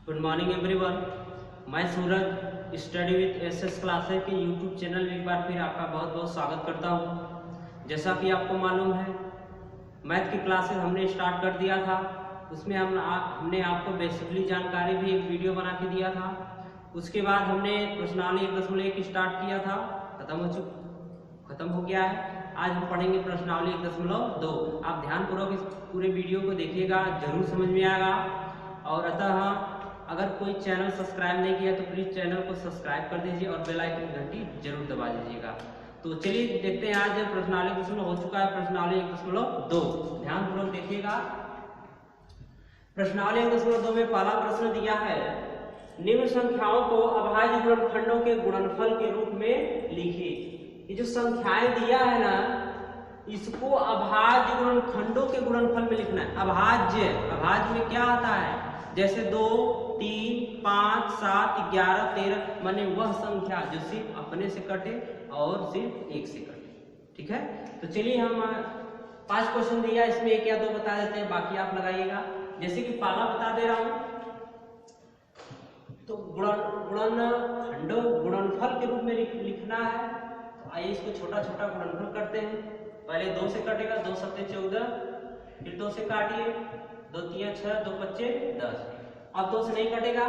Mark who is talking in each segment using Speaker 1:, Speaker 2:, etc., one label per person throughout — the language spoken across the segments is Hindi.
Speaker 1: Good morning everyone. मैं सूरज स्टडी विथ एसएस क्लासेस के यूट्यूब चैनल में एक बार फिर आपका बहुत बहुत स्वागत करता हूं। जैसा कि आपको मालूम है, मैथ की क्लासेस हमने स्टार्ट कर दिया था। उसमें हमने आपको बेसिकली जानकारी भी एक वीडियो बना के दिया था। उसके बाद हमने प्रश्नावली 1.1 स्टार्ट किया था, खत्म हो गया है। आज हम पढ़ेंगे प्रश्नावली 1.2। आप ध्यानपूर्वक इस पूरे वीडियो को देखिएगा, जरूर समझ में आएगा। और अतः अगर कोई चैनल सब्सक्राइब नहीं किया तो प्लीज चैनल को सब्सक्राइब कर दीजिए और बेल आइकन घंटी जरूर दबा दीजिएगा। तो चलिए देखते हैं, आज प्रश्नावली 1.2 हो चुका है। प्रश्नावली 1.2 ध्यानपूर्वक देखिएगा। प्रश्नावली 1.2 में पहला प्रश्न दिया है, निम्न संख्याओं को अभाज्य गुणनखंडों के गुणनफल के रूप में लिखिए। ये जो संख्याएं दिया है ना, इसको अभाज्य गुणनखंडों के गुणनफल में लिखना है। अभाज्य में क्या आता है, जैसे 2, 3, 5, 7, 11, 13, माने वह संख्या जो सिर्फ अपने से कटे और सिर्फ एक से कटे। ठीक है, तो चलिए हम 5 क्वेश्चन दिया, इसमें एक या दो बता देते हैं, बाकी आप लगाइएगा। जैसे कि पहला बता दे रहा हूं, तो गुणनखंडों गुणनफल के रूप में लिखना है। तो आइए इसको छोटा छोटा गुणनफल करते हैं। पहले 2 से कटेगा, 2 सत्ते 14, फिर 2 से काटिए, 2 3 6, 2 5 10। अब 2 से नहीं कटेगा,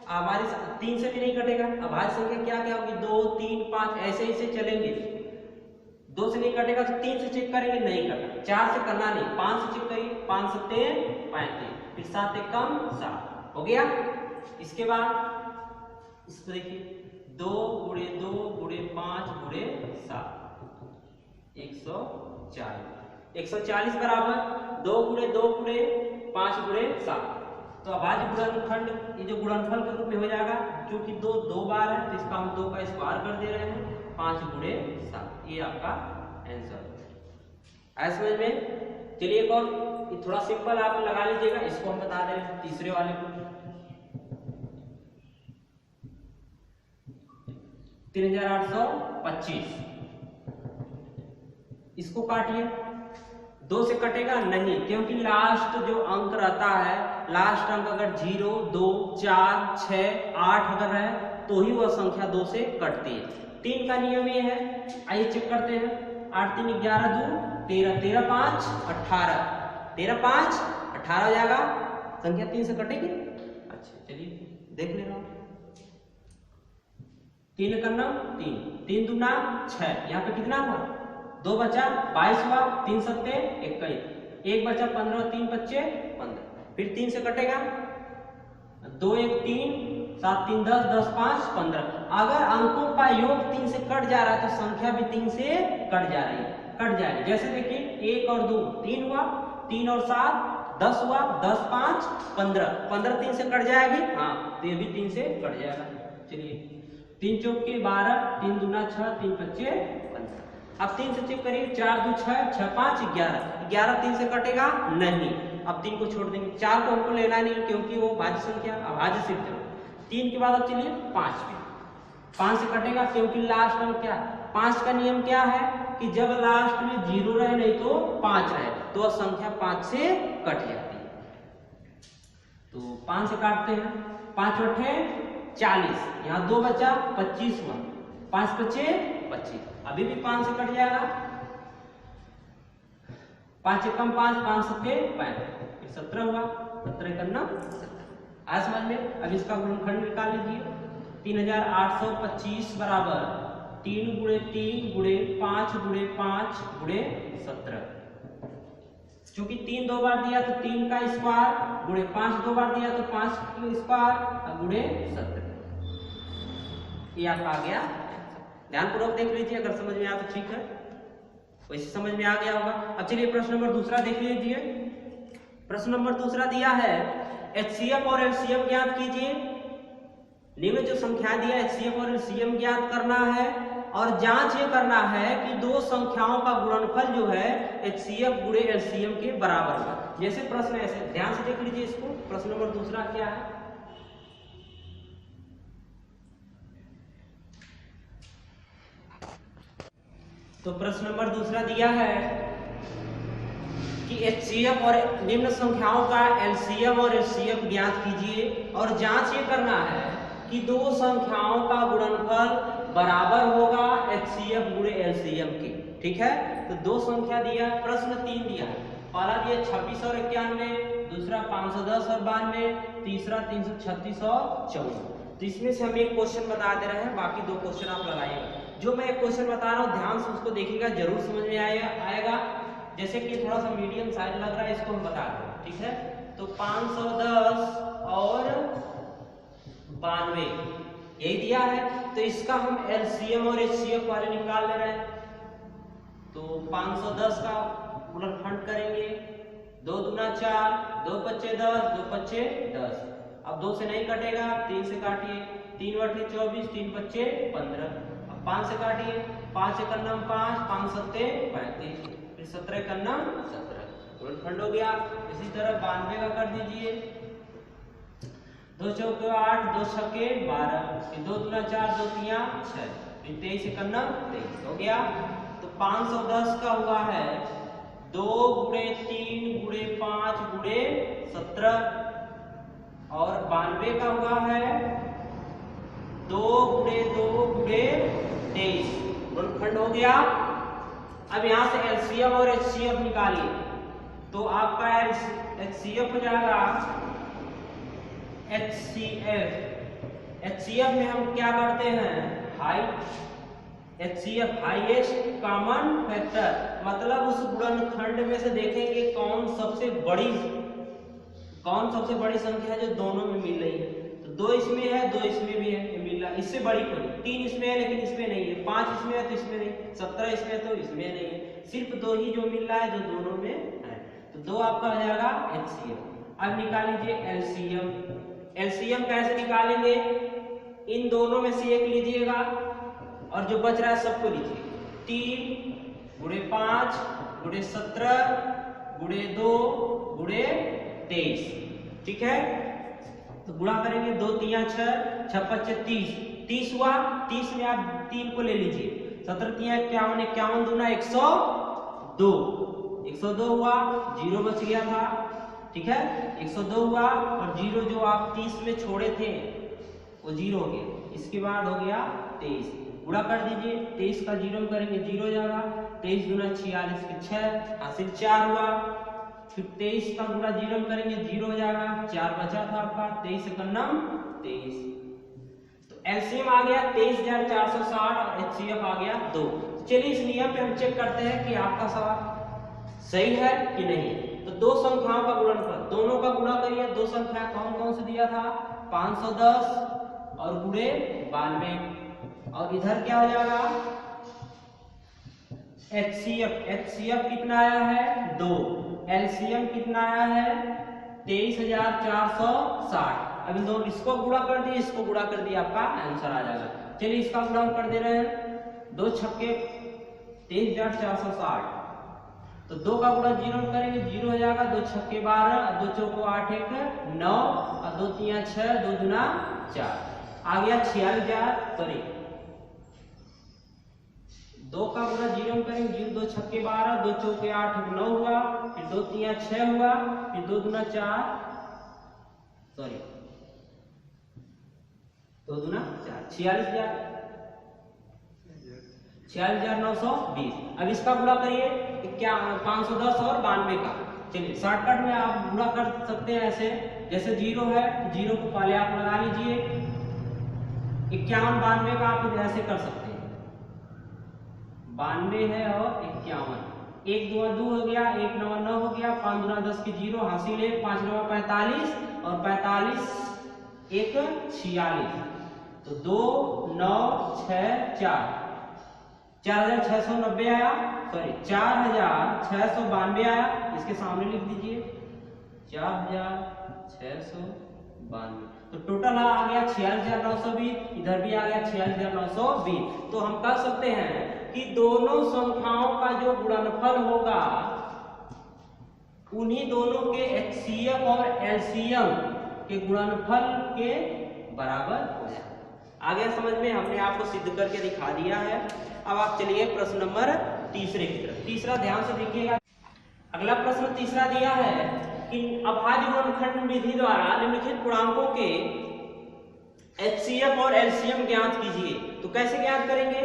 Speaker 1: हमारी 3 से भी नहीं कटेगा। अभाज्य संख्या क्या क्या होगी, 2, 3, 5 ऐसे ऐसे चलेंगे। 2 से नहीं कटेगा तो 3 से चेक करेंगे, नहीं कटा। 4 से करना नहीं, 5 से चेक करिए, 5 सत्ते 35, फिर 7 एक कम 7 हो गया। इसके बाद इसको देखिए, 2 गुणे 2 गुणे 5 गुणे 7 140 बराबर 2 गुणे 2 गुणे 5 गुणे 7। तो अभाज्य गुणनखंड ये जो गुणनफल के रूप में हो जाएगा, क्योंकि 2 2 बार है तो इसका हम 2 का स्क्वायर कर दे रहे हैं, 5 गुणे 7। ये आपका आंसर है। समझ में? चलिए एक और थोड़ा सिंपल आप लगा लीजिएगा, इसको हम बता दे रहे हैं तीसरे वाले को। 3825, इसको काटिए। 2 से कटेगा नहीं, क्योंकि लास्ट जो अंक रहता है, लास्ट अंक अगर 0, 2, 4, 6, 8 अगर है तो ही वह संख्या 2 से कटती है। 3 का नियम ये है, आइए चेक करते हैं। 8 3 11 2 13, 13 5 18, 13 5 18 हो जाएगा। संख्या 3 से कटेगी। अच्छा चलिए देख ले रहा हूं। 3 करना 3, 3 दूना 6, यहाँ पे कितना हुआ, 2 बचा 22 हुआ, 3 सत्ते 21, 1 बचा 15, 3 बच्चे 15, फिर 3 से कटेगा, 2 1 3, 7 3 10, 10 5 15। अगर अंकों का योग 3 से कट जा रहा है तो संख्या भी 3 से कट जा रही है, कट जाएगी। जैसे देखिए 1 और 2 3 हुआ, 3 और 7 10 हुआ, 10 5 15, 15 3 से कट जाएगी, हाँ तो ये भी 3 से कट जाएगा। चलिए 3 चौके 12, 3 दूना 6, 3 पच्चे 15। अब 3 से चेक करिए, 4 2 6, 6 5 11, 11 3 से कटेगा नहीं। अब 3 को छोड़ देंगे, 4 को हमको लेना नहीं क्योंकि वो भाज्य संख्या अभाज्य सिद्ध है। 3 के बाद अब चलिए 5 पे, 5 से कटेगा क्योंकि लास्ट अंक क्या, 5 का नियम क्या है कि जब लास्ट में 0 रहे नहीं तो 5 रहे तो संख्या 5 से कट जाती है। तो 5 से काटते हैं, 5 8 40, यहाँ 2 बचा 25 हुआ, 5 बचे 25, अभी भी 5 से कट जाएगा। 5 एकम 5, 5 सत्ते 65, फिर 17 हुआ, 17 करना 17। आज समझ में? अब इसका गुणनखंड निकाल लीजिए। 3825 बराबर 3 गुणे 3 गुणे 5 गुणे 5 गुणे 17। चूंकि 3 2 बार दिया तो 3 का स्क्वायर गुणे 5 2 बार दिया तो 5 का स्क्वायर गुणे 17। ये आपका आ गया। ध्यानपूर्वक देख लीजिए, अगर समझ में आया तो ठीक है, वैसे समझ में आ गया होगा। अब चलिए प्रश्न नंबर दूसरा देख लीजिए। प्रश्न नंबर दूसरा दिया है, HCF और LCM ज्ञात कीजिए। निम्न जो संख्या दिया HCF और LCM ज्ञात करना है और जांच ये करना है कि दो संख्याओं का गुणनफल जो है HCF गुणे LCM के बराबर है। जैसे प्रश्न ऐसे ध्यान से देख लीजिए इसको। प्रश्न नंबर दूसरा क्या है, तो प्रश्न नंबर दूसरा दिया है कि HCF और निम्न संख्याओं का LCM और HCF ज्ञात कीजिए और जांच ये करना है कि दो संख्याओं का गुणनफल बराबर होगा HCF गुणे LCM के। ठीक है, तो दो संख्या दिया, प्रश्न 3 दिया है। पहला दिया 26 और 91, दूसरा 510 और 92, तीसरा 336 और 54। तो इसमें से हम एक क्वेश्चन बता दे रहे हैं, बाकी दो क्वेश्चन आप लगाइएगा। जो मैं एक क्वेश्चन बता रहा हूँ ध्यान से उसको देखिएगा, जरूर समझ में आएगा। जैसे कि थोड़ा सा मीडियम साइज लग रहा है, इसको हम बता दें। ठीक है, तो 510 और 92 यही दिया है, तो इसका हम LCM और HCF वाले निकाल ले रहे हैं। तो 510 का गुणनखंड करेंगे, 2 दूना 4, 2 पच्चे 10, 2 पच्चे 10। अब 2 से नहीं कटेगा, 3 से काटिए, 3 बटे 24, 3 पच्चे 15। अब 5 से काटिए, 5 एक 5, 5 सत्ते 35, फिर 17 एक 17, गुणनखंड हो गया। इसी तरह 92 का कर दीजिए, 2 चौके 8, 2 छक्के 12, फिर 2 दूना 4, 2 तिया 6, फिर 23 एक 23 हो गया। तो 510 का हुआ है 2 गुणे 3 गुणे 5 गुणे 17 और 92 का हुआ है 2 गुणे 2 गुणे 23, गुणनखंड हो गया। अब यहां से LCM और HCF निकालिए, तो आपका HCF हो जाएगा HCF में हम क्या करते हैं, HCF हाईएस्ट कॉमन फैक्टर, मतलब उस गुणनखंड में से देखेंगे कौन सबसे बड़ी संख्या है जो दोनों में मिल रही है। तो 2 इसमें है, 2 इसमें भी है, मिल रहा, इससे बड़ी कोई, 3 इसमें है लेकिन इसमें नहीं है, 5 इसमें है तो इसमें नहीं, 17 इसमें है तो इसमें नहीं है, सिर्फ 2 ही जो मिल रहा है जो दोनों में है। तो 2 आपका हो जाएगा HCF। अब निकाल लीजिए LCM। LCM कैसे निकालेंगे, इन दोनों में से एक लीजिएगा और जो बच रहा है सबको लीजिए। 3 गुणे 5 गुणे 17 गुणे 2 गुणे 23। ठीक है, तो गुणा करेंगे, 2 तिया 6, 6 पच्चे 30, 30 हुआ। 30 में आप 3 को ले लीजिए, 17 तिया 51, 51 दूना 102, 102 हुआ, 0 बच गया था। ठीक है, 102 हुआ और 0 जो आप 30 में छोड़े थे वो 0 हो गया। इसके बाद हो गया 23, गुणा कर दीजिए, 23 का 0 करेंगे 0 हो जाएगा, 23 दूना 46 के 6, हासिल 4 हुआ। फिर 23 का गुणा 0 करेंगे 0 हो जाएगा, 4 बचा था आपका, 23 एक 23। तो LCM आ गया 23,460 और HCF आ गया 2। चलिए इस नियम पे हम चेक करते हैं कि आपका सवाल सही है कि नहीं। तो दो संख्याओं का गुणनफल, दोनों का गुणा करिए। दो संख्या कौन कौन से दिया था, 510 और गुणे 92, और इधर क्या हो जाएगा HCF कितना आया है 2, LCM कितना आया है 23,460। अब इन दोनों इसको गुणा कर दिए, इसको गुणा कर दिए, आपका आंसर आ जाएगा। चलिए इसका गुणा कर दे रहे हैं, 2 छक्के 23,460, तो 2 का गुणा 0 करेंगे 0 हो जाएगा, 2 छक्के 12, 2 चौको 8 एक 9 और 2 तिया 6, 2 दूना 4, आ गया 46,000। सॉरी 2 का गुणा 0 करेंगे 2 छक्के 12, 2 चौके 8 9 हुआ, फिर 2 तिया 6 हुआ, फिर 2 दूना 4, सॉरी 2 दूना 4, 46,920। अब इसका गुणा करिए क्या 510 और 92 का। चलिए शॉर्टकट में आप गुणा कर सकते हैं ऐसे, जैसे 0 है 0 को पहले आप लगा लीजिए, 51 92 का आप ऐसे कर सकते हैं, 92 है और 51, 1 2 2 हो गया, 1 9 9 हो गया, 5 दूना 10 के 0 हासिल है, 5 9 45 और 45 1 46, तो 2 9 6 4, 4690 आया, सॉरी 4692 आया, इसके सामने लिख दीजिए 4692। तो टोटल आ गया 46,920, इधर भी आ गया 46,920। तो हम कह सकते हैं कि दोनों संख्याओं का जो गुणनफल होगा उन्हीं दोनों के HCF और LCM के गुणनफल के बराबर हो जाए। आ गया समझ में, हमने आपको सिद्ध करके दिखा दिया है। अब आप चलिए प्रश्न नंबर तीसरे की तरफ। तीसरा ध्यान से देखिएगा। अगला प्रश्न तीसरा दिया है कि अभाज्य गुणनखंड विधि द्वारा निम्नलिखित पूर्णांकों के HCF और LCM ज्ञात कीजिए। तो कैसे ज्ञात करेंगे?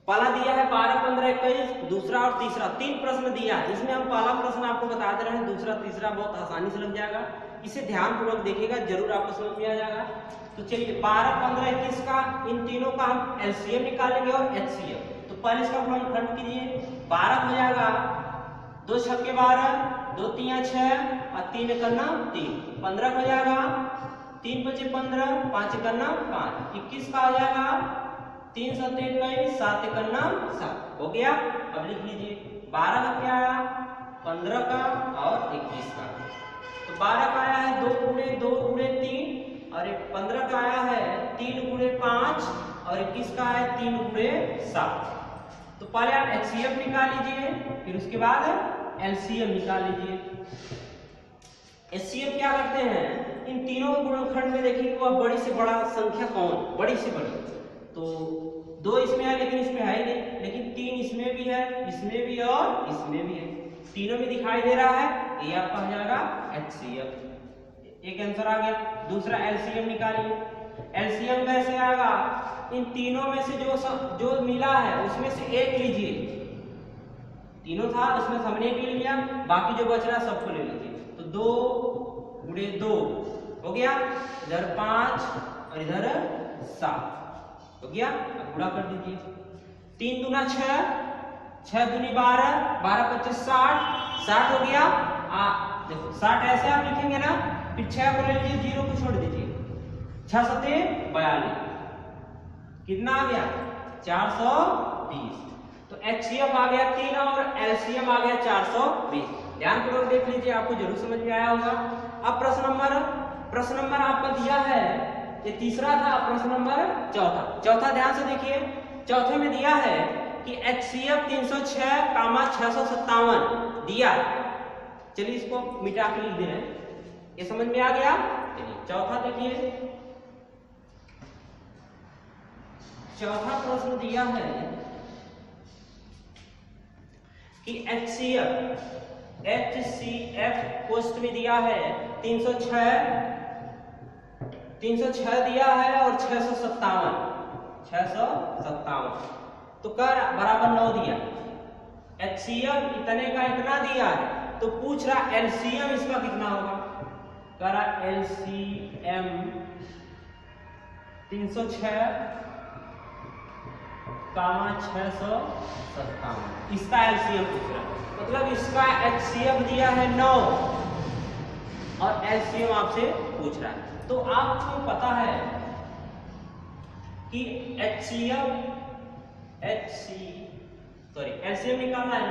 Speaker 1: पहला दिया है 12, 15, 21, दूसरा और तीसरा, 3 प्रश्न दिया है। इसमें हम पहला प्रश्न आपको बता दे रहे हैं, दूसरा तीसरा बहुत आसानी से लग जाएगा। इसे ध्यानपूर्वक देखिएगा, जरूर आपको समझ में आ जाएगा। तो चलिए 12, 15, 21 का इन तीनों का हम LCM निकालेंगे और HCF। तो पहले इसका गुणनखंड कीजिए। 12 हो जाएगा 2 छक्के 12, 2 तिया 6 और 3 एकन्ना 3। 15 हो जाएगा 3 पचे 15, 5 एकन्ना 5। 21 का हो जाएगा 3 7 21, 7 एकन्ना 7। हो गया। अब लिख लीजिए 12 का क्या आया, 15 का और 21 का। तो 12 का आया है 2 गुणे 2 गुणे 3 और 15 का आया है 3 गुणे 5 और 21 का है 3 गुणे 7। तो पहले आप HCF निकाल लीजिए, फिर उसके बाद LCM निकाल लीजिए। HCF क्या करते हैं, इन तीनों गुणनखंड में देखिए वह बड़ी से बड़ा संख्या कौन, बड़ी से बड़ी। तो 2 इसमें है लेकिन इसमें है ही नहीं, लेकिन 3 इसमें भी है, इसमें भी और इसमें भी है, तीनों में दिखाई दे रहा है। ये आपका हो जाएगा HCF। एक आंसर आ गया। दूसरा LCM निकालिए। LCM कैसे आएगा, इन तीनों में से जो मिला है उसमें से एक लीजिए। तीनों था उसमें से हमने एक ले लिया, बाकी जो बच रहा है सबको ले लीजिए। तो 2 गुणे 2 हो गया, इधर 5 और इधर 7 हो गया। अब गुणा कर दीजिए। 3 दूना 6, 6 दूनी 12, 12 25 60, 60 हो गया। देखो 60 ऐसे आप लिखेंगे ना, फिर 6 को ले लीजिए, 0 को छोड़ दीजिए। 6 7 42, कितना आ गया 420। तो HCF आ गया 3 और LCM आ गया 420। ध्यानपूर्वक देख लीजिए, आपको जरूर समझ में आया होगा। अब प्रश्न नंबर आपका दिया है, ये तीसरा था, प्रश्न नंबर चौथा ध्यान से देखिए। चौथे में दिया है कि HCF 306, 657 दिया है। चलिए इसको मिटा के लिख दे रहे हैं, ये समझ में आ गया। चलिए चौथा देखिए, चौथा प्रश्न दिया है कि HCF पोस्ट में दिया है 306 दिया है और 657। तो कर बराबर 9 दिया। HCF इतने का इतना दिया है, तो पूछ रहा LCM इसका कितना होगा। करा LCM 306, 657, इसका LCM पूछ रहा है। मतलब इसका HCF दिया है 9 और LCM आपसे पूछ रहा है। तो आपको पता है कि LCM निकालना है ना,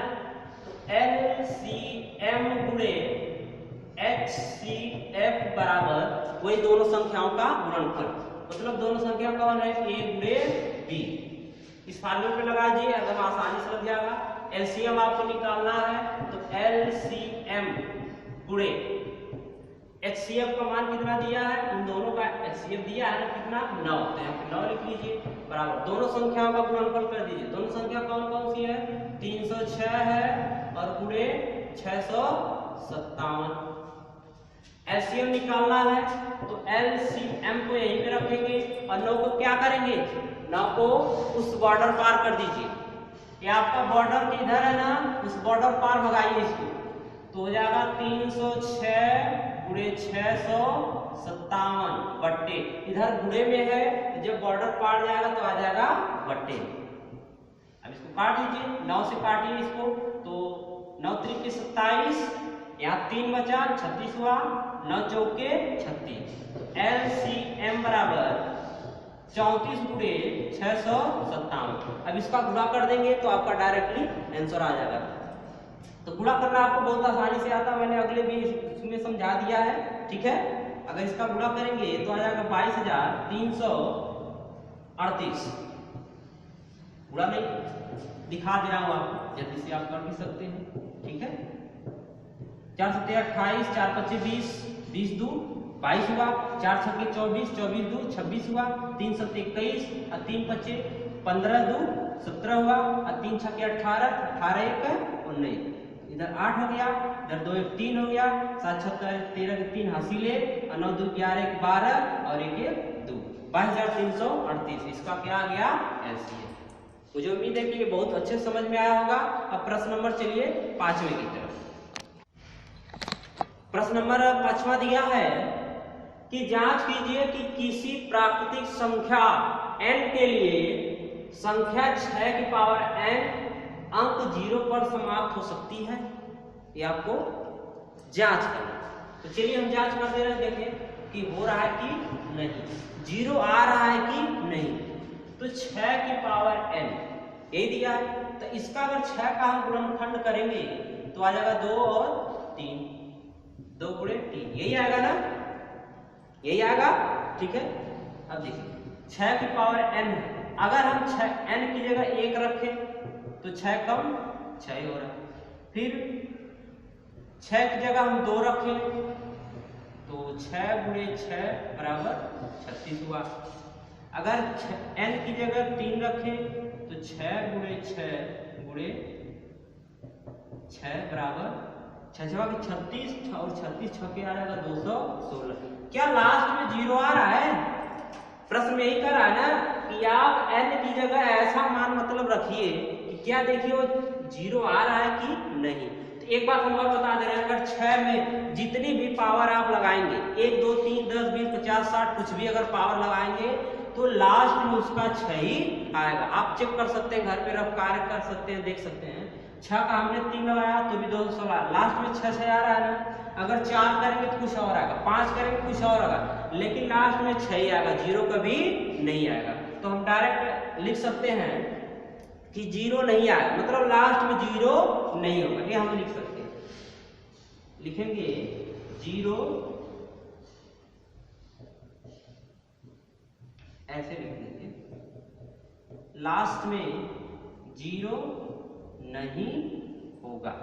Speaker 1: तो LCM गुणे HCF बराबर वही दोनों संख्याओं का गुणनफल। मतलब दोनों संख्या कौन है, A गुणे B। इस फार्मूले पे लगा दीजिए, एकदम आसानी से लग जाएगा। LCM आपको निकालना है, तो LCM गुणे HCF का मान कितना दिया है, इन दोनों का HCF दिया है कितना 9, तो यहाँ पे 9 लिख लीजिए बराबर दोनों संख्याओं का गुणनफल कर दीजिए। दोनों संख्या कौन कौन सी है, 306 है और गुणे 657। LCM निकालना है, तो LCM को यहीं पे रखेंगे और 9 को क्या करेंगे, 9 को उस बॉर्डर पार कर दीजिए। ये आपका बॉर्डर इधर है ना, उस बॉर्डर पार भगाइए इसको, तो हो जाएगा 306 गुणे 657 बट्टे, इधर गुणे में है, जब बॉर्डर पार जाएगा तो आ जाएगा बट्टे। अब इसको काट लीजिए, 9 से काटिए इसको, तो 9 त्रिक 27, यहाँ 3 बचा 36 हुआ, 9 चौके 36। LCM बराबर 34 गुणे 657। अब इसका गुणा कर देंगे तो आपका डायरेक्टली आंसर आ जाएगा। तो गुणा करना आपको बहुत आसानी से आता है, मैंने अगले भी इसमें समझा दिया है, ठीक है। अगर इसका गुणा करेंगे तो आ जाएगा 22,338। गुणा नहीं दिखा दे रहा हूं आपको, जल्दी से आप कर भी सकते हैं, ठीक है। 4 7 28, 4 25 20, 20 2 22 हुआ, 4 6 24, 24 2 26 हुआ, 3 7 21 और 3 25 15 2 17 हुआ और 3 6 18, 18 1 19। इधर 8 हो गया, इधर 2 1 3 हो गया, 7 6 13 के 3 हासिले और 9 2 11 1 12 और 1 1 2 22,338। इसका क्या आ गया एलसीएम। मुझे उम्मीद है कि ये बहुत अच्छे समझ में आया होगा। अब प्रश्न नंबर चलिए 5वें की तरफ। प्रश्न नंबर 5वां दिया है कि जांच कीजिए कि किसी प्राकृतिक संख्या n के लिए संख्या 6 की पावर n अंक 0 पर समाप्त हो सकती है। ये आपको जांच करना। तो चलिए हम जांच कर दे रहे हैं, देखें कि हो रहा है कि नहीं, 0 आ रहा है कि नहीं। तो 6 की पावर n ये दिया है, तो इसका अगर 6 का हम गुणनखंड करेंगे तो आ जाएगा 2 और 3, 2 गुणे 3, यही आएगा ना, यही आएगा। ठीक है, अब देखिए 6 की पावर n है, अगर हम 6 n की जगह 1 रखें तो 6 कम 6 ही हो रहा है। फिर 6 की जगह हम 2 रखें तो 6 गुणे 6 बराबर 36 हुआ। अगर n की जगह 3 रखें तो 6 गुणे 6 गुणे 6 बराबर 6 6 36 और 36 6 के आ जाएगा 216। क्या लास्ट में 0 आ रहा है? प्रश्न में यही कर रहा है ना कि आप n की जगह ऐसा मान मतलब रखिए कि क्या देखिए वो 0 आ रहा है कि नहीं। तो एक बात हम और बता दे रहे हैं, अगर 6 में जितनी भी पावर आप लगाएंगे 1 2 3 10 20 50 60 कुछ भी अगर पावर लगाएंगे तो लास्ट में उसका 6 ही आएगा। आप चेक कर सकते हैं, घर पे रफ कार्य कर सकते हैं, देख सकते हैं 6 का हमने 3 लगाया तो भी 216, लास्ट में 6 6 आ रहा है ना। अगर 4 करेंगे तो कुछ और आएगा, 5 करेंगे कुछ और आएगा, लेकिन लास्ट में 6 ही आएगा, 0 कभी नहीं आएगा। तो हम डायरेक्ट लिख सकते हैं कि 0 नहीं आएगा, मतलब लास्ट में 0 नहीं होगा, ये हम लिख सकते हैं। लिखेंगे 0, ऐसे लिख दीजिए, लास्ट में 0 नहीं होगा।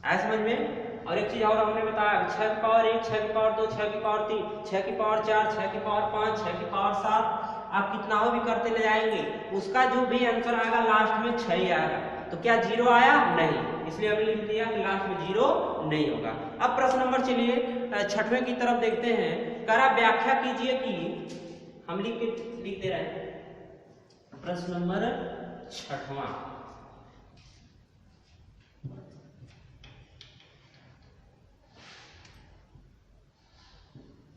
Speaker 1: ऐसे समझ में। और एक चीज और हमने बताया, 6 की पावर 1, 6 की पावर 2, 6 की पावर 3, 6 की पावर 4, 6 की पावर 5, 6 की पावर 7, आप कितना हो भी करते ले जाएंगे, उसका जो भी आंसर आएगा लास्ट में 6 ही आएगा। तो क्या 0 आया? नहीं, इसलिए हमने लिख दिया कि लास्ट में 0 नहीं होगा। अब प्रश्न नंबर चलिए 6वें की तरफ देखते हैं। करा व्याख्या कीजिए कि, हम लिख दे रहे हैं प्रश्न नंबर 6वां।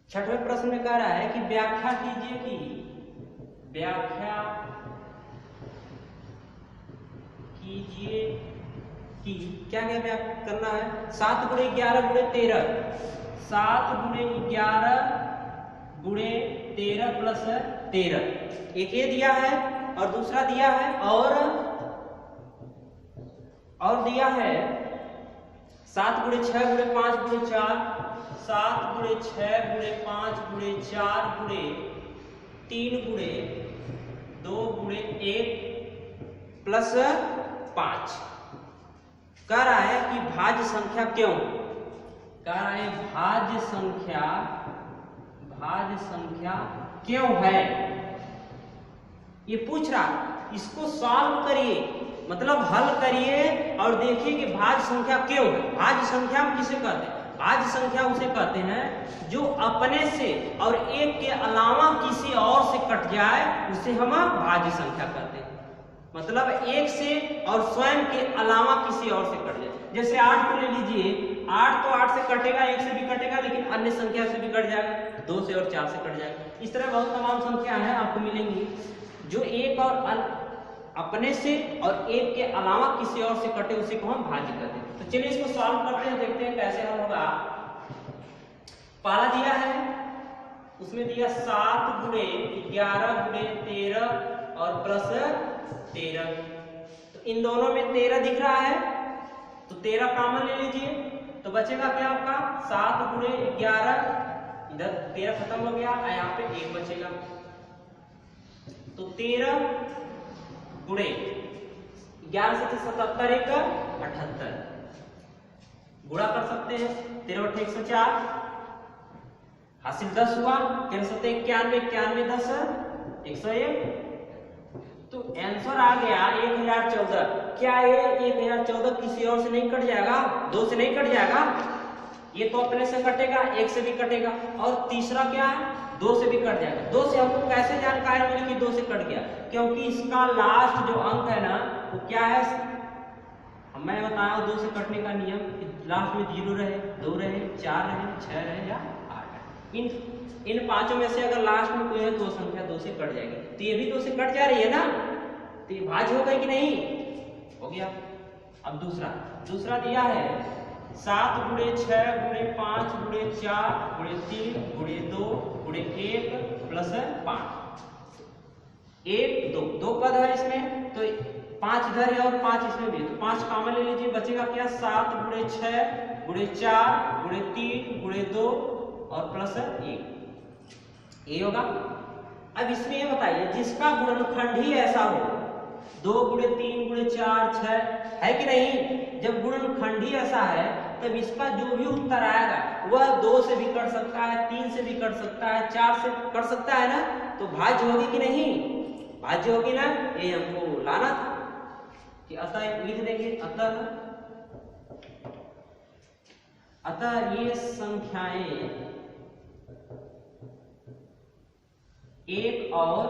Speaker 1: छठवें प्रश्न में कह रहा है कि व्याख्या कीजिए कि, व्याख्या कीजिए कि क्या क्या करना है, 7 गुणे 11 गुणे 13, 7 गुणे 11 गुणे 13 प्लस 13, एक ये दिया है और दूसरा दिया है और दिया है 7 गुणे 6 गुणे 5 गुणे 4, 7 गुणे 6 गुणे 5 गुणे 4 गुणे 3 गुणे 2 गुणे 1 प्लस 5। कह रहा है कि भाज्य संख्या क्यों, कह रहा है भाज्य संख्या क्यों है, ये पूछ रहा। इसको सॉल्व करिए, मतलब हल करिए और देखिए कि भाज्य संख्या क्यों है। भाज्य संख्या हम किसे कहते हैं? भाज्य संख्या उसे कहते हैं जो अपने से और एक के अलावा किसी और से कट जाए, उसे हम भाज्य संख्या कहते हैं। मतलब एक से और स्वयं के अलावा किसी और से कट जाए। जैसे 8 को ले लीजिए, 8 तो 8 से कटेगा, 1 से भी कटेगा, लेकिन अन्य संख्या से भी कट जाएगा, 2 से और 4 से कट जाएगा। इस तरह बहुत तमाम संख्या है आपको मिलेंगी जो एक और अपने से और एक के अलावा किसी और से कटे, उसे को हम भाज्य कहते हैं। तो चलिए इसको सॉल्व करते हैं, देखते हैं कैसे हल होगा। पहला दिया है, उसमें दिया 7 गुणे 11 गुणे 13 और प्लस 13, तो इन दोनों में 13 दिख रहा है तो 13 कॉमन ले लीजिए, तो बचेगा क्या आपका 7 गुणे 11, इधर 13 खत्म हो गया, यहाँ पे 1 बचेगा, तो 13 गुणे 11 से 77, 1 78, गुणा कर सकते हैं, 13 × 104, हासिल 10 हुआ, 13 × 91, 91 10 101, तो आंसर आ गया 1014। क्या ये 1014 किसी और से नहीं कट जाएगा? 2 से नहीं कट जाएगा? ये तो अपने से कटेगा, 1 से भी कटेगा, और तीसरा क्या है? 2 से भी कट जाएगा। 2 से हमको कैसे जानकारी मिली कि 2 से कट गया? क्योंकि इसका लास्ट जो अंक है ना वो क्या है? मैं बताया 2 से कटने का नियम, लास्ट में 0 रहे, 2 रहे, 4 रहे, 6 रहे या 8 रहे। इन पांचों में से अगर लास्ट में कोई है तो संख्या 2 से कट जाएगी। तो ये भी 2 से कट जा रही है ना, तो ये भाज्य हो गई कि नहीं? हो गया। अब दूसरा दिया है 7 गुणे 6 गुणे 5 गुणे 4 गुणे 3 गुणे 2 गुणे 1 प्लस 5। 1 2 2 पद है इसमें, तो 5 इधर है और 5 इसमें भी, तो 5 कॉमन ले लीजिए, बचेगा क्या? 7 गुणे 6 गुणे 4 गुणे 3 गुणे 2 और प्लस 1, ये होगा। अब इसमें ये बताइए जिसका गुणनखंड ही ऐसा हो, 2 गुणे 3 गुणे 4 6 है कि नहीं? जब गुणनखंड ही ऐसा है तब इसका जो भी उत्तर आएगा वह 2 से भी कट सकता है, 3 से भी कट सकता है, 4 से कट सकता है ना, तो भाज्य होगी कि नहीं? भाज्य होगी ना, ये हमको लाना था कि अतः लिख देंगे अतः ये संख्याएं एक और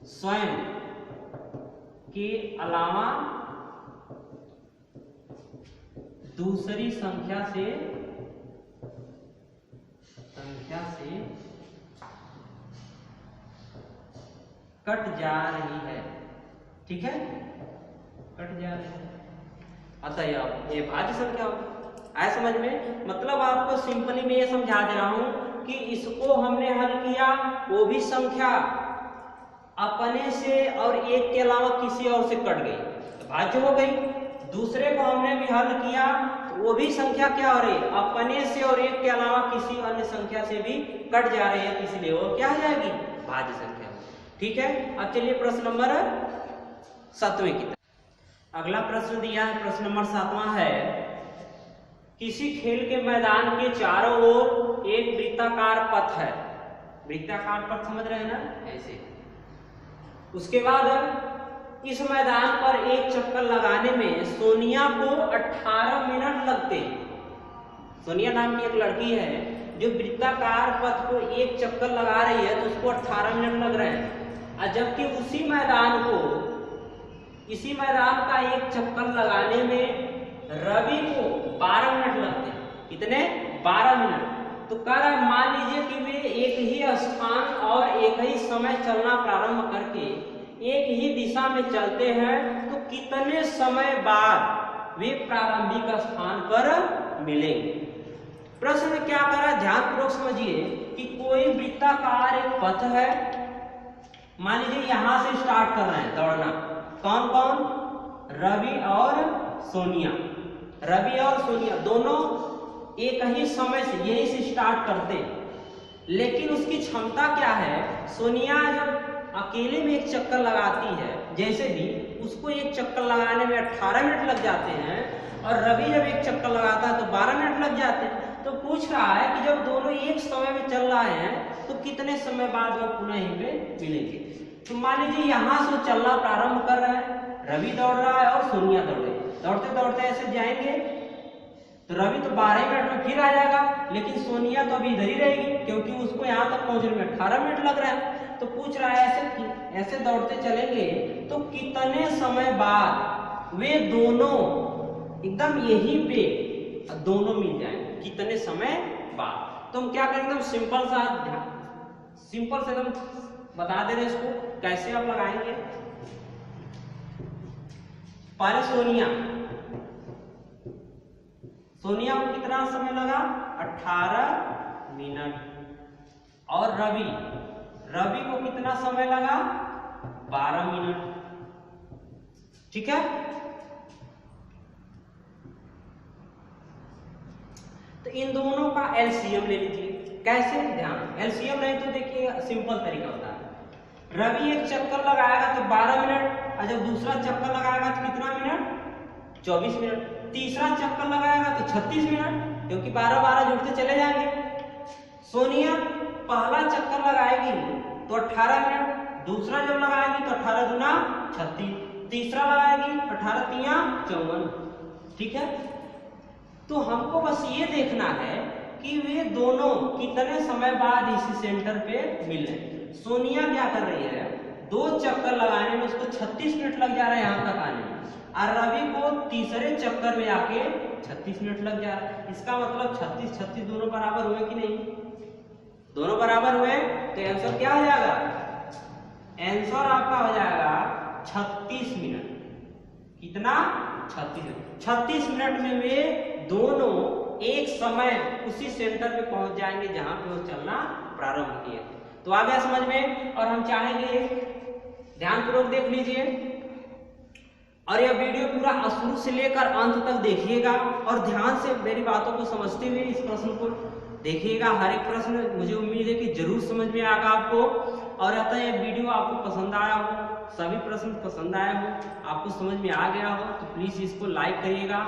Speaker 1: स्वयं के अलावा दूसरी संख्या से कट जा रही है। ठीक है, कट जा रही है, अतः ये भाज्य संख्या होगी। आया समझ में? मतलब आपको सिंपली मैं ये समझा दे रहा हूं कि इसको हमने हल किया, वो भी संख्या अपने से और एक के अलावा किसी और से कट गई, तो भाज्य हो गई। दूसरे को हमने भी हल किया, तो वो भी संख्या क्या हो रही है? अपने से और एक के अलावा किसी अन्य संख्या से भी कट जा रही है, इसलिए वो क्या हो जाएगी? भाज्य संख्या। ठीक है, अब चलिए प्रश्न नंबर 7वें की तरफ। अगला प्रश्न दिया है, प्रश्न नंबर 7वां है, किसी खेल के मैदान के चारों ओर एक वृत्ताकार पथ है। वृत्ताकार पथ समझ रहे हैं ना, ऐसे। उसके बाद इस मैदान पर एक चक्कर लगाने में सोनिया को 18 मिनट लगते हैं। सोनिया नाम की एक लड़की है जो वृत्ताकार पथ को एक चक्कर लगा रही है, तो उसको 18 मिनट लग रहे हैं। और जबकि इसी मैदान का एक चक्कर लगाने में रवि को 12 मिनट लगते हैं। कितने? 12 मिनट। तो कह रहा है, मान लीजिए कि वे एक ही स्थान और एक ही समय चलना प्रारंभ करके एक ही दिशा में चलते हैं, तो कितने समय बाद वे प्रारंभिक स्थान पर मिलेंगे। प्रश्न में क्या कर रहा है, ध्यानपूर्वक समझिए कि कोई वृत्ताकार एक पथ है। मान लीजिए यहां से स्टार्ट कर रहे हैं दौड़ना, कौन कौन? रवि और सोनिया। रवि और सोनिया दोनों एक ही समय से यही से स्टार्ट करते हैं, लेकिन उसकी क्षमता क्या है? सोनिया जब अकेले में एक चक्कर लगाती है, जैसे भी उसको एक चक्कर लगाने में 18 मिनट लग जाते हैं, और रवि जब एक चक्कर लगाता है तो 12 मिनट लग जाते हैं। तो पूछ रहा है कि जब दोनों एक समय में चल रहे हैं तो कितने समय बाद वो पुनः यहीं पे मिलेंगे। तो मान लीजिए यहां से चलना प्रारंभ कर रहा है, रवि दौड़ रहा है और सोनिया दौड़ रही है। दौड़ते दौड़ते ऐसे जाएंगे तो रवि तो 12 मिनट में फिर आ जाएगा, लेकिन सोनिया तो अभी इधर ही रहेगी, क्योंकि उसको यहाँ तक पहुंचने में 18 मिनट लग रहा है। तो पूछ रहा है ऐसे दौड़ते चलेंगे तो कितने समय बाद वे दोनों एकदम यहीं पे दोनों मिल जाएंगे, कितने समय बाद। तो हम क्या करेंगे, हम सिंपल से एकदम बता दे रहे हैं इसको कैसे आप लगाएंगे। पहले सोनिया को कितना समय लगा? 18 मिनट। और रवि को कितना समय लगा? 12 मिनट। ठीक है, तो इन दोनों का एलसीएम ले लीजिए। कैसे? ध्यान, एलसीएम नहीं तो देखिए सिंपल तरीका होता है। रवि एक चक्कर लगाएगा तो 12 मिनट, और जब दूसरा चक्कर लगाएगा तो कितना मिनट? 24 मिनट। तीसरा चक्कर लगाएगा तो 36 मिनट, क्योंकि 12-12 जुड़ते चले जाएंगे। सोनिया पहला चक्कर लगाएगी तो 18 मिनट, दूसरा जब लगाएगी तो 18 दूना 36, तीसरा लगाएगी 18 तिया 54। ठीक है, तो हमको बस ये देखना है कि वे दोनों कितने समय बाद इसी सेंटर पे मिले। सोनिया क्या कर रही है, 2 चक्कर लगाने में उसको 36 मिनट लग जा रहा है यहाँ तक आने में, और रवि को तीसरे चक्कर में आके 36 मिनट लग जा रहा है। इसका मतलब 36 36 दोनों बराबर हुए कि नहीं? दोनों बराबर हुए, तो आंसर क्या हो जाएगा? आंसर आपका हो जाएगा 36 मिनट। कितना? 36 मिनट में वे दोनों एक समय उसी सेंटर पे पहुंच जाएंगे जहां पे वो चलना प्रारंभ किए। तो आ गया समझ में? और हम चाहेंगे ध्यानपूर्वक देख लीजिए और यह वीडियो पूरा शुरू से लेकर अंत तक देखिएगा और ध्यान से मेरी बातों को समझते हुए इस प्रश्न को देखिएगा। हर एक प्रश्न मुझे उम्मीद है कि जरूर समझ में आएगा आपको। और अतः यह वीडियो आपको पसंद आया हो, सभी प्रश्न पसंद आए हो, आपको समझ में आ गया हो, तो प्लीज इसको लाइक करिएगा,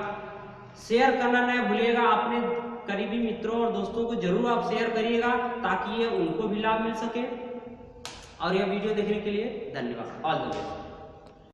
Speaker 1: शेयर करना न भूलिएगा। अपने करीबी मित्रों और दोस्तों को जरूर आप शेयर करिएगा ताकि ये उनको भी लाभ मिल सके। और यह वीडियो देखने के लिए धन्यवाद। All the best.